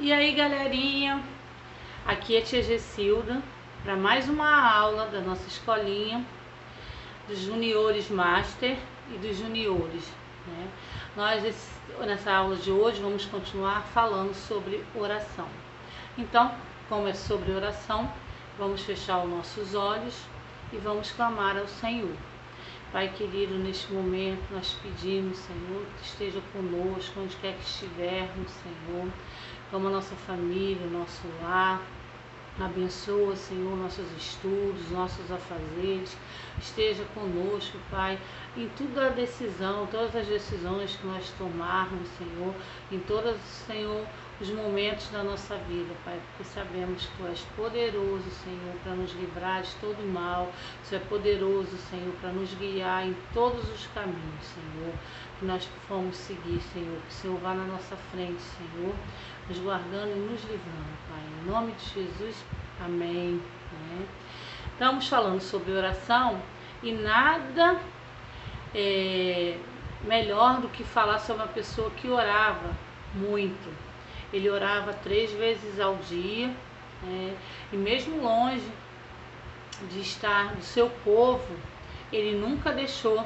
E aí, galerinha, aqui é Tia Gessilda para mais uma aula da nossa escolinha dos juniores master e dos juniores, né? Nessa aula de hoje vamos continuar falando sobre oração. Então, como é sobre oração, vamos fechar os nossos olhos e vamos clamar ao Senhor. Pai querido, neste momento nós pedimos, Senhor, que esteja conosco, onde quer que estivermos, Senhor. Toma a nossa família, o nosso lar. Abençoa, Senhor, nossos estudos, nossos afazeres. Esteja conosco, Pai, em toda a decisão, todas as decisões que nós tomarmos, Senhor, em todos, Senhor, os momentos da nossa vida, Pai, porque sabemos que Tu és poderoso, Senhor, para nos livrar de todo mal. Tu é poderoso, Senhor, para nos guiar em todos os caminhos, Senhor, que nós fomos seguir, Senhor, que o Senhor vá na nossa frente, Senhor, nos guardando e nos livrando, Pai, em nome de Jesus, amém, né? Estamos falando sobre oração e nada melhor do que falar sobre uma pessoa que orava muito. Ele orava 3 vezes ao dia, e mesmo longe de estar do seu povo, ele nunca deixou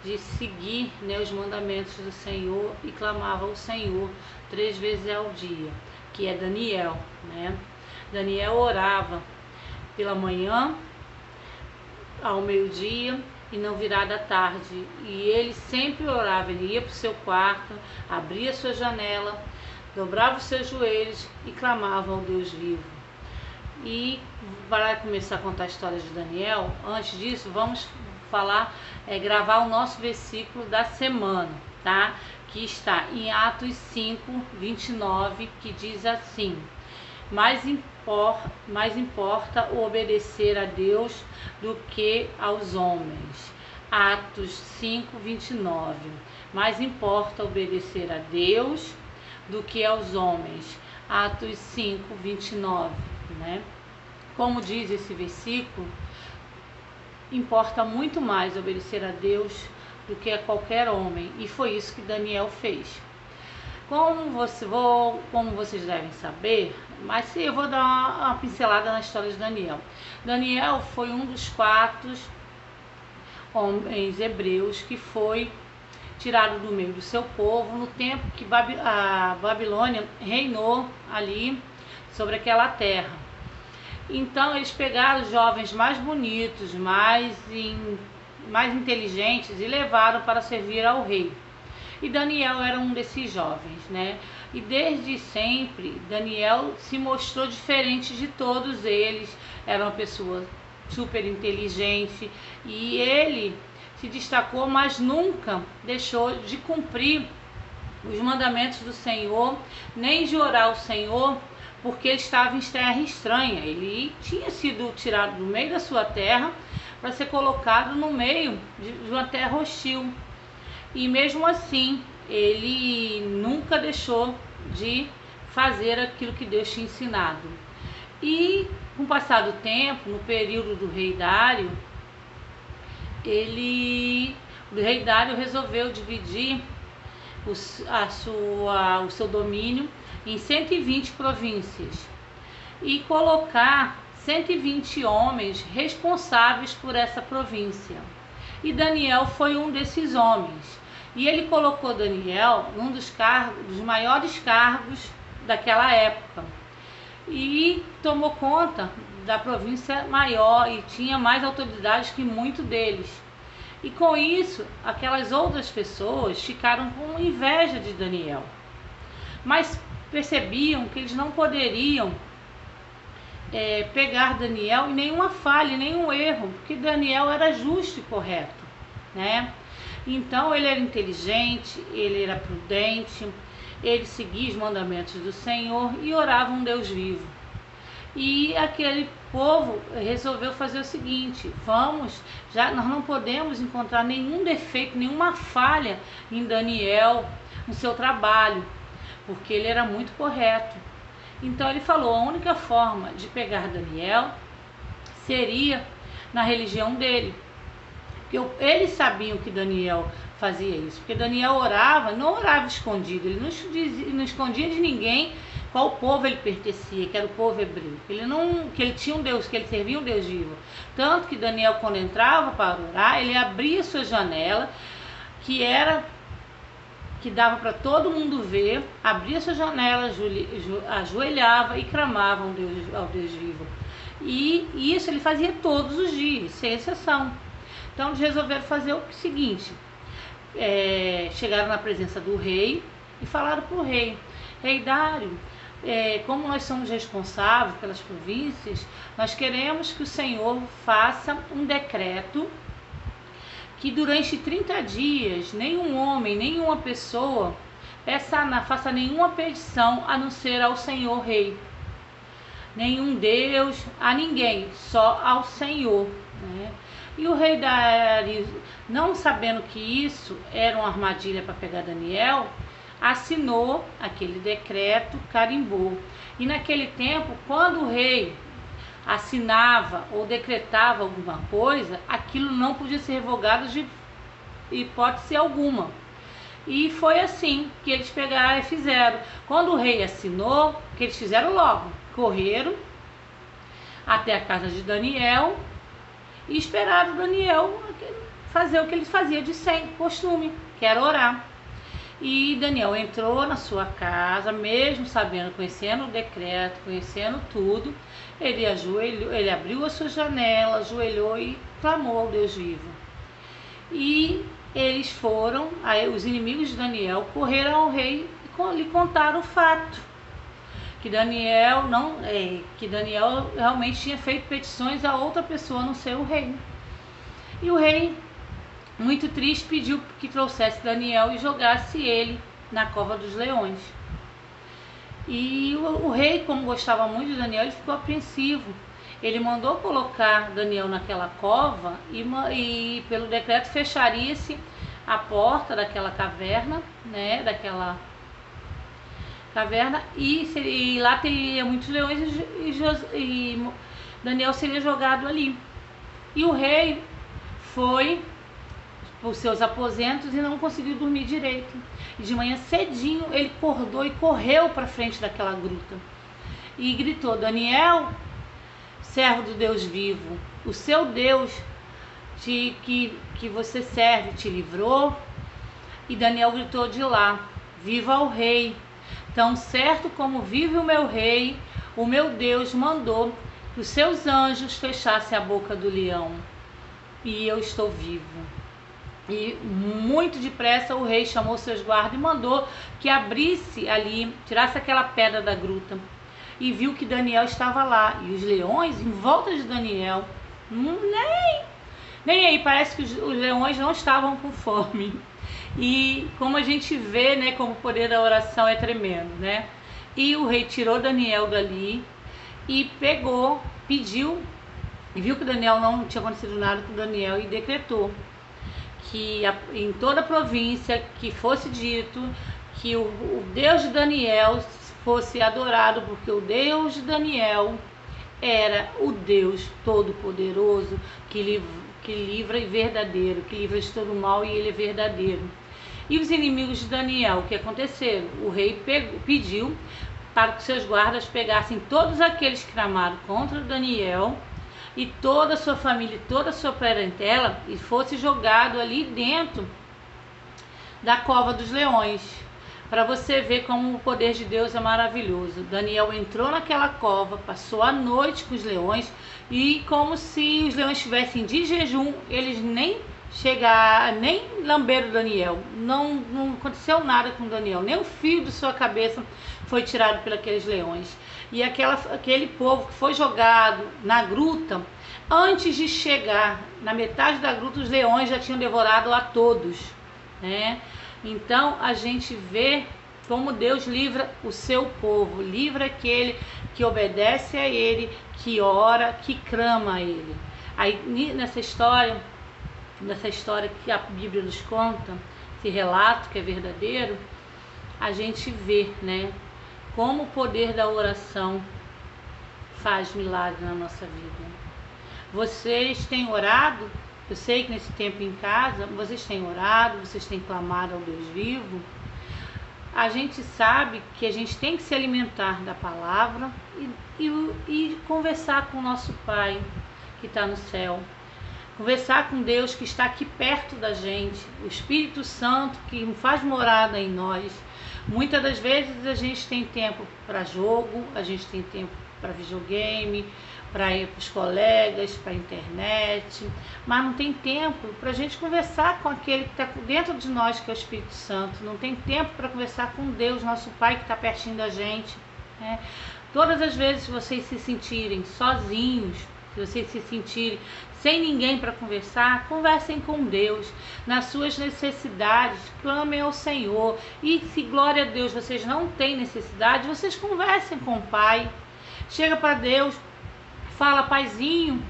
de seguir, os mandamentos do Senhor e clamava ao Senhor 3 vezes ao dia, que é Daniel, né? Daniel orava pela manhã, ao meio-dia e não virada à tarde, e ele sempre orava. Ele ia para o seu quarto, abria sua janela, dobrava os seus joelhos e clamava ao Deus vivo. E para começar a contar a história de Daniel, antes disso vamos gravar o nosso versículo da semana, tá? Que está em Atos 5, 29, que diz assim: mais importa o obedecer a Deus do que aos homens. Atos 5, 29. Mais importa obedecer a Deus do que aos homens. Atos 5, 29, né? Como diz esse versículo, importa muito mais obedecer a Deus do que a qualquer homem. E foi isso que Daniel fez. Como vocês devem saber, mas eu vou dar uma pincelada na história de Daniel. Daniel foi um dos 4 homens hebreus que foi tirado do meio do seu povo no tempo que a Babilônia reinou ali sobre aquela terra. Então eles pegaram os jovens mais bonitos, mais inteligentes e levaram para servir ao rei. E Daniel era um desses jovens, né? E desde sempre Daniel se mostrou diferente de todos eles. Era uma pessoa super inteligente e ele se destacou, mas nunca deixou de cumprir os mandamentos do Senhor, nem de orar ao Senhor, porque ele estava em terra estranha. Ele tinha sido tirado do meio da sua terra para ser colocado no meio de uma terra hostil. E mesmo assim, ele nunca deixou de fazer aquilo que Deus tinha ensinado. E com o passar do tempo, no período do rei Dário, o rei Dário resolveu dividir o seu domínio em 120 províncias e colocar 120 homens responsáveis por essa província. E Daniel foi um desses homens. E ele colocou Daniel num dos maiores cargos daquela época. E tomou conta da província maior e tinha mais autoridades que muitos deles. E com isso, aquelas outras pessoas ficaram com inveja de Daniel. Mas percebiam que eles não poderiam pegar Daniel em nenhuma falha, em nenhum erro, porque Daniel era justo e correto, né? Então ele era inteligente, ele era prudente, ele seguia os mandamentos do Senhor e orava um Deus vivo. E aquele povo resolveu fazer o seguinte: nós não podemos encontrar nenhum defeito, nenhuma falha em Daniel no seu trabalho, porque ele era muito correto. Então ele falou: a única forma de pegar Daniel seria na religião dele. Porque eles sabiam que Daniel fazia isso, porque Daniel orava, não orava escondido, ele não escondia de ninguém qual povo ele pertencia, que era o povo hebreu. Que ele tinha um Deus, que ele servia um Deus vivo. Tanto que Daniel, quando entrava para orar, ele abria sua janela, que dava para todo mundo ver, abria sua janela, ajoelhava e clamava ao Deus vivo. E isso ele fazia todos os dias, sem exceção. Então eles resolveram fazer o seguinte: chegaram na presença do rei e falaram para o rei: Rei Dário, como nós somos responsáveis pelas províncias, nós queremos que o Senhor faça um decreto que durante 30 dias nenhum homem, nenhuma pessoa faça nenhuma petição a não ser ao Senhor Rei. Nenhum Deus, a ninguém, só ao Senhor. Né? E o rei Dário, não sabendo que isso era uma armadilha para pegar Daniel, assinou aquele decreto, carimbou. E naquele tempo, quando o rei assinava ou decretava alguma coisa, aquilo não podia ser revogado de hipótese alguma. E foi assim que eles pegaram e fizeram. Quando o rei assinou, que eles fizeram logo, correram até a casa de Daniel e esperaram Daniel fazer o que ele fazia de sempre, costume, que era orar. E Daniel entrou na sua casa, mesmo sabendo, conhecendo o decreto, conhecendo tudo, ele abriu a sua janela, ajoelhou e clamou ao Deus vivo. E eles foram, aí os inimigos de Daniel correram ao rei e lhe contaram o fato, que Daniel realmente tinha feito petições a outra pessoa, a não ser o rei. E o rei, muito triste, pediu que trouxesse Daniel e jogasse ele na cova dos leões. E o rei, como gostava muito de Daniel, ele ficou apreensivo. Ele mandou colocar Daniel naquela cova e pelo decreto fecharia-se a porta daquela caverna, né, e lá teria muitos leões e Daniel seria jogado ali. E o rei foi para os seus aposentos e não conseguiu dormir direito. E de manhã cedinho ele acordou e correu para frente daquela gruta e gritou: Daniel, servo do Deus vivo, o seu Deus que você serve te livrou? E Daniel gritou de lá: viva o rei! Tão certo como vive o meu rei, o meu Deus mandou que os seus anjos fechassem a boca do leão, e eu estou vivo. E muito depressa o rei chamou seus guardas e mandou que abrisse ali, tirasse aquela pedra da gruta, e viu que Daniel estava lá, e os leões em volta de Daniel, nem aí, parece que os leões não estavam com fome. E como a gente vê, né, como o poder da oração é tremendo, né? E o rei tirou Daniel dali e pediu, e viu que Daniel não tinha acontecido nada com Daniel, e decretou que em toda a província que fosse dito que o Deus de Daniel fosse adorado, porque o Deus de Daniel era o Deus Todo-Poderoso, que livra e verdadeiro, que livra de todo mal, e ele é verdadeiro. E os inimigos de Daniel, o que aconteceu? O rei pediu para que seus guardas pegassem todos aqueles que tramaram contra Daniel e toda a sua família, toda a sua parentela, e fosse jogado ali dentro da cova dos leões, para você ver como o poder de Deus é maravilhoso. Daniel entrou naquela cova, passou a noite com os leões, e como se os leões estivessem de jejum, eles nem lamberam Daniel, não aconteceu nada com Daniel, nem o fio de sua cabeça foi tirado por aqueles leões. E aquele povo que foi jogado na gruta, antes de chegar na metade da gruta, os leões já tinham devorado a todos, né? Então a gente vê como Deus livra o seu povo, livra aquele que obedece a ele, que ora, que clama a ele. Aí nessa história que a Bíblia nos conta, esse relato que é verdadeiro, a gente vê, né, como o poder da oração faz milagre na nossa vida. Vocês têm orado? Eu sei que nesse tempo em casa, vocês têm orado, vocês têm clamado ao Deus vivo. a gente sabe que a gente tem que se alimentar da palavra e conversar com o nosso Pai que está no céu. Conversar com Deus que está aqui perto da gente, o Espírito Santo que faz morada em nós. Muitas das vezes a gente tem tempo para jogo, a gente tem tempo para videogame, para ir para os colegas, para a internet, mas não tem tempo para a gente conversar com aquele que está dentro de nós, que é o Espírito Santo. Não tem tempo para conversar com Deus, nosso Pai, que está pertinho da gente, né? Todas as vezes que vocês se sentirem sozinhos, se vocês se sentirem sem ninguém para conversar, conversem com Deus. Nas suas necessidades, clamem ao Senhor. E se, glória a Deus, vocês não têm necessidade, vocês conversem com o Pai. Chega para Deus, fala: Paizinho,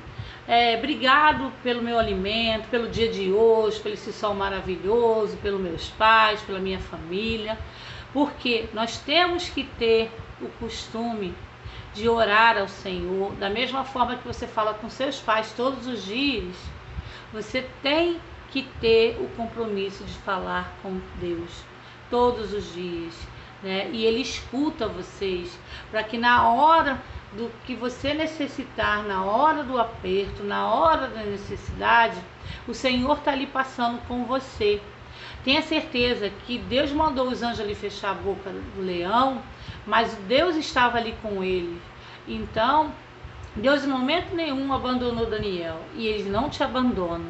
obrigado pelo meu alimento, pelo dia de hoje, pelo esse sol maravilhoso, pelos meus pais, pela minha família. Porque nós temos que ter o costume de orar ao Senhor, da mesma forma que você fala com seus pais todos os dias. Você tem que ter o compromisso de falar com Deus todos os dias, né? E Ele escuta vocês, para que na hora do que você necessitar, na hora do aperto, na hora da necessidade, o Senhor está ali passando com você. Tenha certeza que Deus mandou os anjos ali fechar a boca do leão, mas Deus estava ali com ele. Então, Deus em momento nenhum abandonou Daniel, e Ele não te abandona,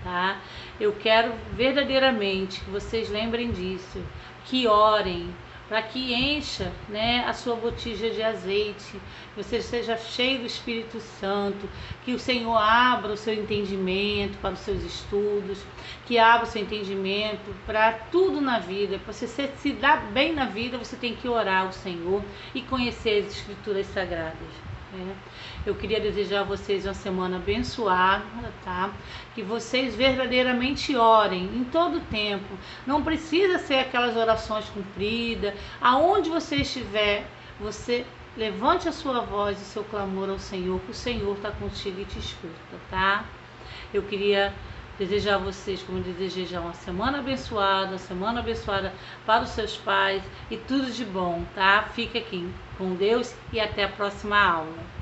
tá? Eu quero verdadeiramente que vocês lembrem disso, que orem, para que encha, né, a sua botija de azeite, que você seja cheio do Espírito Santo, que o Senhor abra o seu entendimento para os seus estudos, que abra o seu entendimento para tudo na vida. Para você se dar bem na vida, você tem que orar ao Senhor e conhecer as Escrituras Sagradas, né? Eu queria desejar a vocês uma semana abençoada, tá? Que vocês verdadeiramente orem em todo tempo. Não precisa ser aquelas orações compridas. Aonde você estiver, você levante a sua voz e seu clamor ao Senhor, que o Senhor está contigo e te escuta, tá? Eu queria desejar a vocês, como eu desejei já, uma semana abençoada para os seus pais e tudo de bom, tá? Fique aqui com Deus e até a próxima aula.